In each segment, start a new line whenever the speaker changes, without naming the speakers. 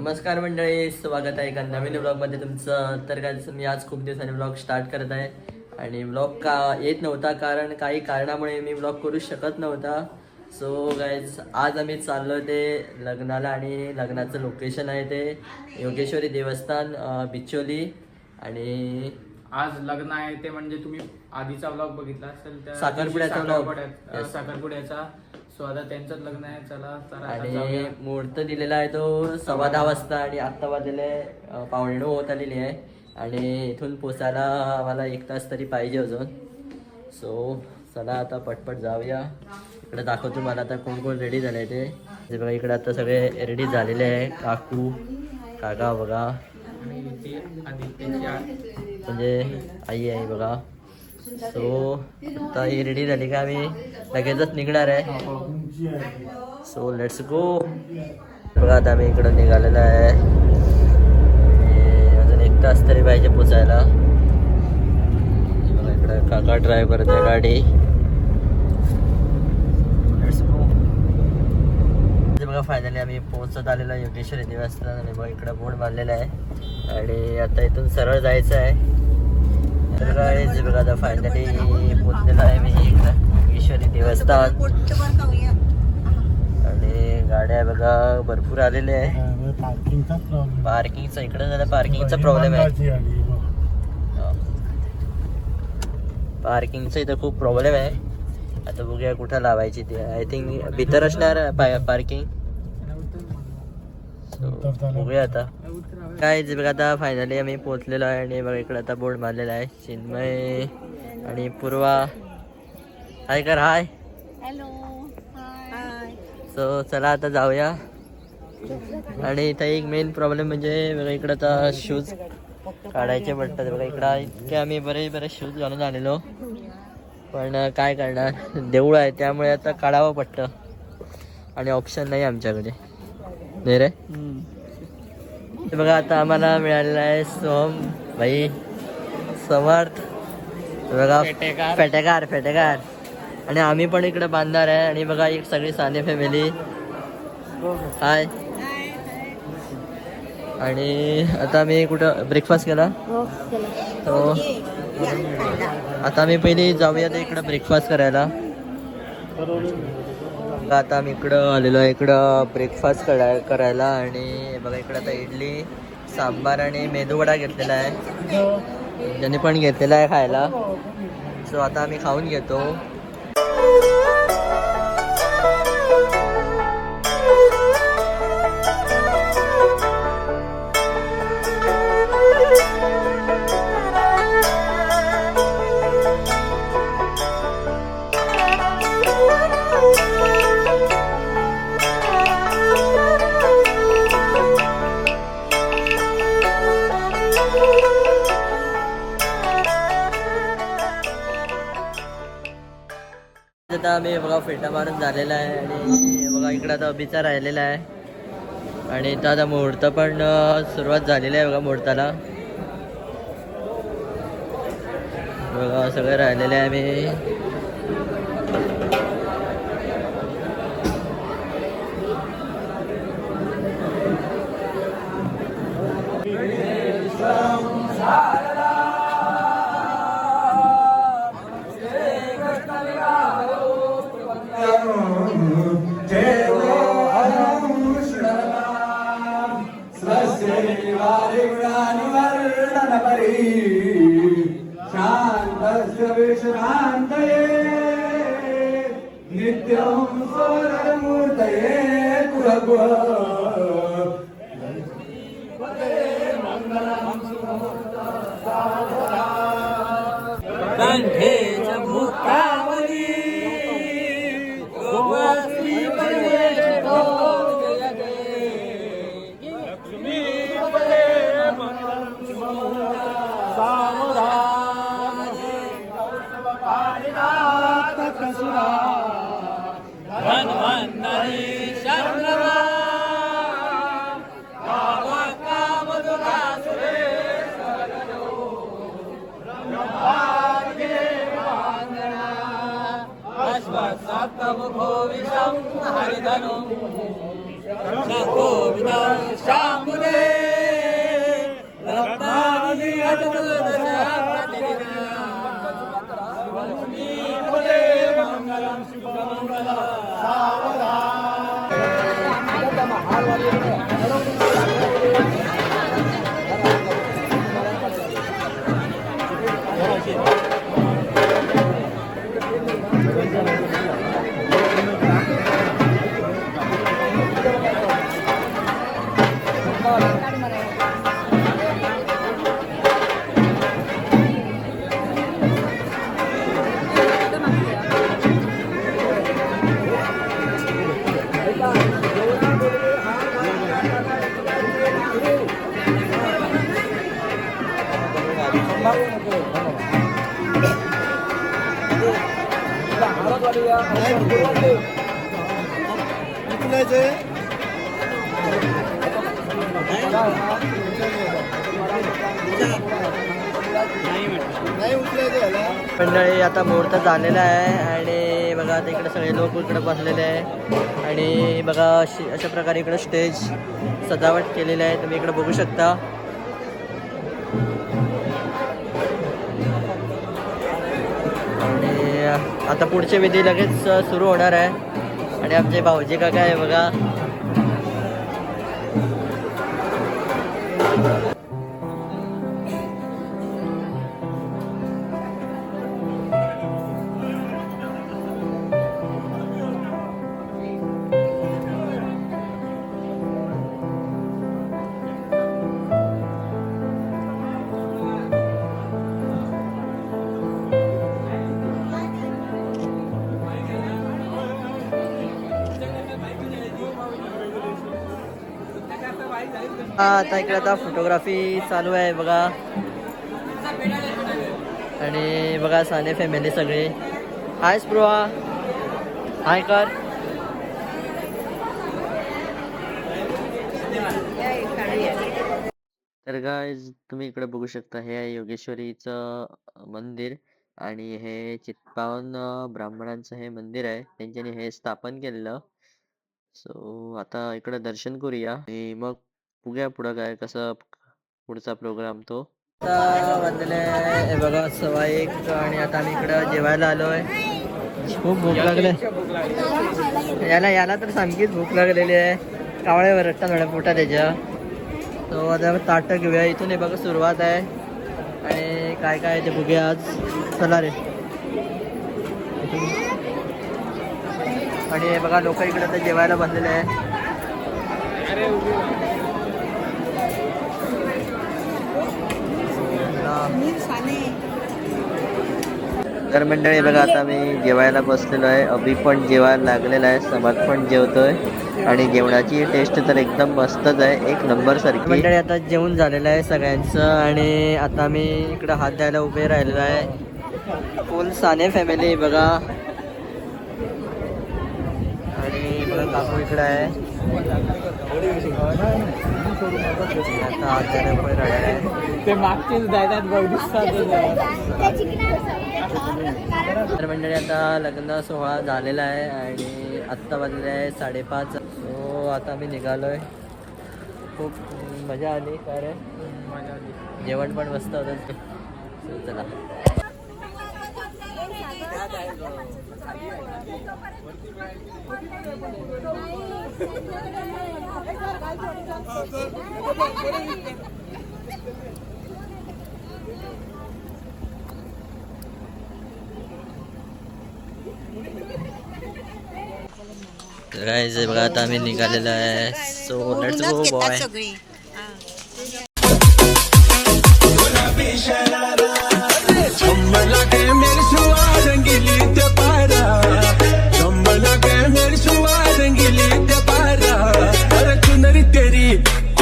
नमस्कार मंडळी, स्वागत आहे एका नवीन व्लॉगमध्ये तुमचं. तर काय मी आज खूप दिवसांनी व्लॉग स्टार्ट करत आहे आणि व्लॉग का येत नव्हता कारण काही कारणामुळे मी व्लॉग करू शकत नव्हता. सो गाईज आज आम्ही चाललो ते लग्नाला आणि लग्नाचं लोकेशन आहे ते योगेश्वरी देवस्थान बिचोली. आणि
आज लग्न आहे ते म्हणजे तुम्ही आधीचा व्लॉग बघितला असेल त्या
साखरपुड्याचा व्लॉग.
साखरपुड्याचा. सो आता त्यांचंच लग्न आहे. चला तर आता
आणि
जाऊया.
मुहूर्त दिलेला आहे तो 10:15 वाजता आणि आत्ता वाजले 9:15 होत आलेली आहे आणि इथून पोचायला आम्हाला 1 तास तरी पाहिजे अजून. सो चला आता पटपट जाऊया. इकडे दाखवतो मला आता कोण कोण रेडी झाले आहे ते बघा. इकडे आता सगळे रेडी झालेले आहे. काकू काका बघा,
आणि ती त्यांची
म्हणजे आई आहे बघा. सो आता ही रेडी झाली का आम्ही लगेचच निघणार आहे. So let's go. बघा आता आम्ही इकडं निघालेलं आहे. अजून 1 तास तरी पाहिजे पोचायला. बघा इकडं काका ड्राईव्ह करत आहे गाडी. Let's go. बघा फायनली आम्ही पोहोचत आलेलो आहे योगेश्वरी देवस्थान. आणि बघा इकडं बोर्ड बांधलेला आहे आणि आता इथून सरळ जायचं आहे. तर गाईज बघा आता फायनली पोहोचलेलो आहे मी इकडं योगेश्वरी देवस्थान. आणि गाड्या बघा भरपूर आलेल्या आहे. पार्किंगचा इकडे जरा पार्किंगचा प्रॉब्लेम आहे. पार्किंगचा इथं खूप प्रॉब्लेम आहे. आता बघूया कुठं लावायची ती. आय थिंक भीतर असणार पार्किंग. बघूया आता काय. बघा आता फायनली आम्ही पोहोचलेलो आहे आणि बघा इकडे आता बोर्ड मारलेला आहे. चिन्मय आणि पूर्वा हाय कर. हाय.
हॅलो. हाय.
सो चला आता जाऊया. आणि इथं एक मेन प्रॉब्लेम म्हणजे बघा इकडं आता शूज काढायचे पडतात. बघा इकडं इतके आम्ही बरे शूज घालून आलेलो, पण काय करणार, देऊळ आहे त्यामुळे आता काढावं पडतं आणि ऑप्शन नाही आमच्याकडे. नाही रे. बघा आता आम्हाला मिळालेला आहे सोम भाई समर्थ बघा फेटेकार. आणि आम्ही पण इकडे बांधणार आहे. आणि बघा एक सगळी साने फॅमिली हाय. आणि आता आम्ही कुठं ब्रेकफास्ट केला. तो आता आम्ही पहिली जाऊया ते इकडं ब्रेकफास्ट करायला. आता आम्ही इकडं आलेलो आहे इकडं ब्रेकफास्ट करायला. आणि बघा इकडं आता इडली सांबार आणि मेदूवडा घेतलेला आहे. त्यांनी पण घेतलेला आहे खायला. सो आता आम्ही खाऊन घेतो. आता आम्ही बघा फेटा मारून झालेला आहे. आणि बघा इकडं आता अभिचा राहिलेला आहे. आणि इथं आता मुहूर्त पण सुरुवात झालेली आहे. बघा मुहूर्ताला बघा सगळं राहिलेलं आहे. आम्ही
नित्यं स्वरमूर्तये
शामुने रत्नागिरी मंडळी आता मुहूर्त झालेला आहे आणि बघा आता इकडे सगळे लोक इकडे बसलेले आहे आणि बघा अशा प्रकारे इकडे स्टेज सजावट केलेली आहे, तुम्ही इकडे बघू शकता. आणि आता पुढचे विधी लगेच सुरू होणार आहे आणि आमचे भाऊजी काका आहे बघा. आता इकडे आता फोटोग्राफी चालू आहे बघा आणि बघा साने फॅमिली सगळे. हाय स्पृहा, हाय कर. तर गाइस तुम्ही इकडे बघू शकता हे आहे योगेश्वरीचं मंदिर आणि हे चित्पावन ब्राह्मणांचं हे मंदिर आहे, त्यांच्यानी हे स्थापन केलेलं. सो आता इकडे दर्शन करूया आणि मग बघूया पुढं काय कसं पुढचा प्रोग्राम तो. आता वाजले हे बघा 1:15 आणि आता आम्ही इकडं जेवायला आलोय. खूप भूक लागले याला तर सांगीच भूक लागलेली आहे. कावळ्यावर रट्टा थोड्या पोटा त्याच्या. तो आता ताटं घेऊया इथून. हे बघा सुरुवात आहे आणि काय काय ते बघूया आज. चला रे. आणि हे बघा लोक इकडे तर जेवायला बसलेले आहे. तर मंडळी बघा आता मी जेवायला बसलेलो आहे. अभि पण जेवायला लागलेला आहे, समाज पण जेवतोय आणि जेवणाची टेस्ट तर एकदम मस्तच आहे, एक नंबर सारखी. मंडळी आता जेवण झालेलं आहे सगळ्यांचं आणि आता मी इकडं हात द्यायला उभे राहिलेलो आहे. फुल साने फॅमिली बघा आणि बघा काकू इकडं आहे. आता हात द्यायला उभे राहिलेलं आहे.
ते मागचेच जायतात
तर मंडळी आता लग्न सोहळा झालेला आहे आणि आत्ता वाजले आहे 5:30. सो आता मी निघालोय. खूप मजा आली. काय रे जेवण पण मस्त होतं. सो चला. गाइस बघा आता आम्ही निघालेलो आहे. So let's go boy.
चुनरी तेरी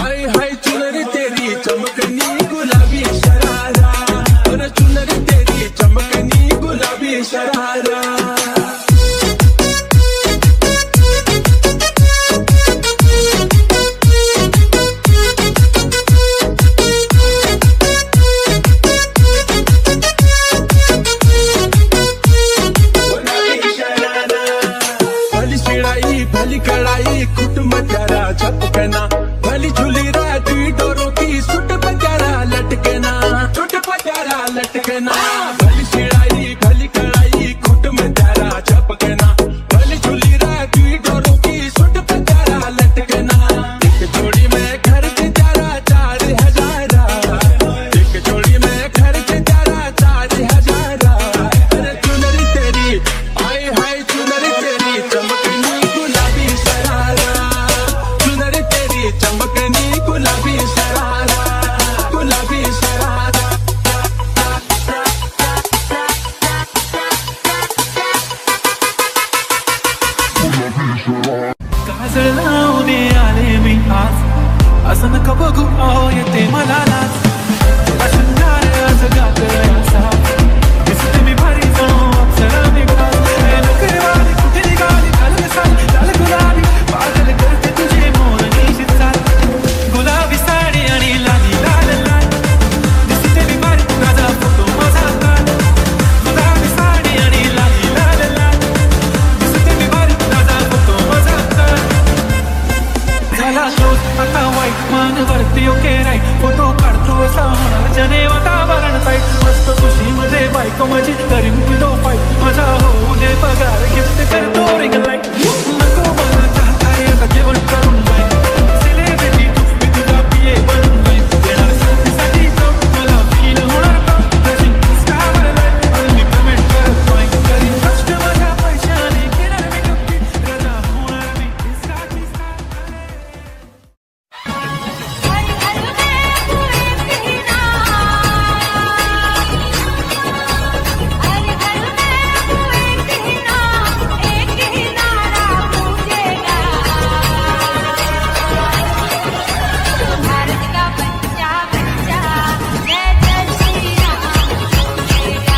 आई हाय चुनरी तेरी चमकनी गुलाबी शरारा. चुनरी तेरी चमकनी गुलाबी शरारा. भली झूली रहती डोरों की सुट पचारा लटके ना सुट पचारा लटके ना भली शिड़ाई भली कड़ाई खुट में तारा चपके ना भली झूली रहती डोरों की सुट पचारा लटके ना एक जोड़ी में खर्च तारा 4,000 एक जोड़ी में खर्च तारा 4,000 अरे चुनरी तेरी हाय हाय चुनरी तेरी चमकनी गुलाबी शरारा चुनरी तेरी चमकनी गुलाबी शरारा गुलाबी शरारा
काजळ लावून आले मी आज असं नका बघू अहो येते मला लाज तुला शृंगार आज गागरायचा दिसते मी भारी जाऊ अप्सरा मी खास नकरवाली कुठे निघाली घालून साडी लाल गुलाबी पागल करते तुझे मोरनीची चाल गुलाबी साडी आणि लाली लाल लाल दिसते मी भारी तुझा फोटो माझा काढ गुलाबी साडी आणि लाली लाल लाल दिसते मी भारी तुझा फोटो माझा काढ झाला शोध आता वाईट मान वरती ओके राईट फोटो काढतो असा होणार जने वातावरण टाईट मस्त खुशी मध्ये बायको माझी तरी मी लो फाईट माझा होऊ दे पगार गिफ्ट करतो रिंग लाईट नको मला चाहता है आता जेवण करून जाईन सेलिब्रिटी तू मी तुझा पिये बनून जाईन येणार साथीसाठी तो मला फील होणार का रशिंग स्टार लाईट आणि मी कमेंट करत ड्रॉइंग करीन कष्ट माझ्या पैशाने घेणार मी गप्पी रजा होणार मी इस्काची स्टार
भारत का बच्चा बच्चा जय जय श्री राम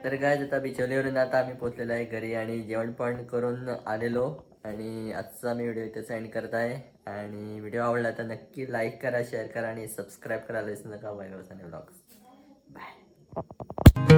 तर काय आता बिचोलीवरून आता आम्ही पोहोचलेलो आहे घरी आणि जेवण पण करून आलेलो आणि आजचा मी व्हिडिओ इथे सेंड करत आहे आणि व्हिडिओ आवडला तर नक्की लाईक करा शेअर करा आणि सबस्क्राईब करायला विसरू नका. Bye bye.